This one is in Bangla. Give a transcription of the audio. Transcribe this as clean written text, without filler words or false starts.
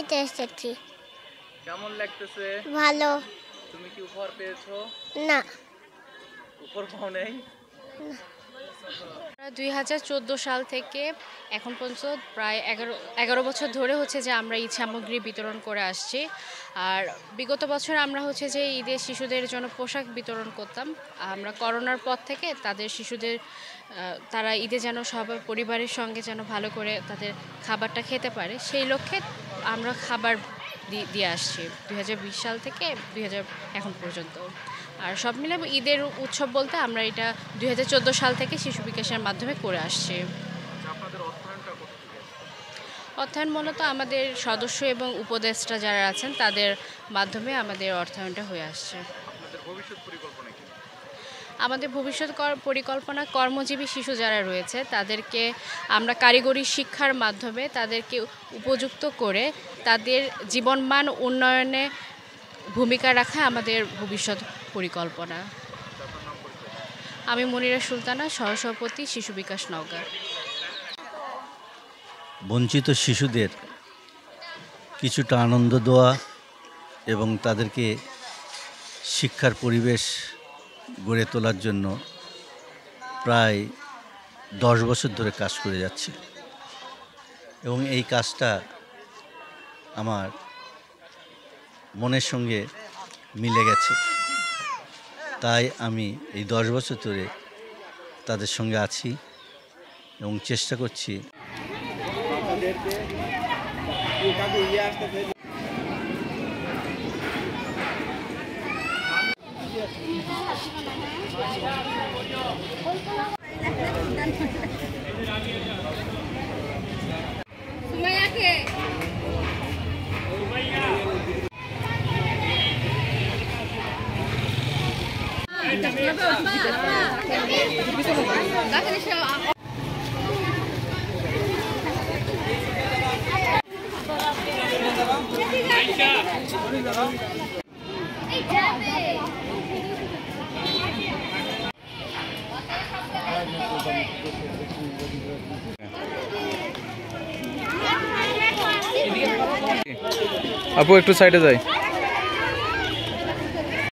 নিতে এসেছি। কেমন লাগতেছে? ভালো। তুমি কি উপহার পেয়েছো? না। উপহার পাও নাই? 2014 সাল থেকে এখন পর্যন্ত প্রায় 11 বছর ধরে হচ্ছে যে আমরা ঈদ সামগ্রী বিতরণ করে আসছি। আর বিগত বছর আমরা হচ্ছে যে ঈদে শিশুদের জন্য পোশাক বিতরণ করতাম। আমরা করোনার পর থেকে তাদের শিশুদের তারা ঈদে যেন সবাই পরিবারের সঙ্গে যেন ভালো করে তাদের খাবারটা খেতে পারে, সেই লক্ষ্যে আমরা খাবার দিয়ে আসছি 2020 সাল থেকে এখন পর্যন্ত। আর সব মিলে ঈদের উৎসব বলতে আমরা এটা 2014 সাল থেকে শিশু বিকাশের মাধ্যমে করে আসছি। অর্থায়ন মূলত আমাদের সদস্য এবং উপদেষ্টা যারা আছেন তাদের মাধ্যমে আমাদের অর্থায়নটা হয়ে আসছে। আমাদের ভবিষ্যৎ পরিকল্পনা কর্মজীবী শিশু যারা রয়েছে তাদেরকে আমরা কারিগরি শিক্ষার মাধ্যমে তাদেরকে উপযুক্ত করে তাদের জীবনমান উন্নয়নে ভূমিকা রাখা আমাদের ভবিষ্যৎ পরিকল্পনা। আমি মনিরা সুলতানা, সহসভাপতি, শিশু বিকাশ নওগাঁ। বঞ্চিত শিশুদের কিছুটা আনন্দ দেওয়া এবং তাদেরকে শিক্ষার পরিবেশ গড়ে তোলার জন্য প্রায় 10 বছর ধরে কাজ করে যাচ্ছে এবং এই কাজটা আমার মনের সঙ্গে মিলে গেছে। তাই আমি এই 10 বছর ধরে তাদের সঙ্গে আছি এবং চেষ্টা করছি আপু একটু সাইডে যাই।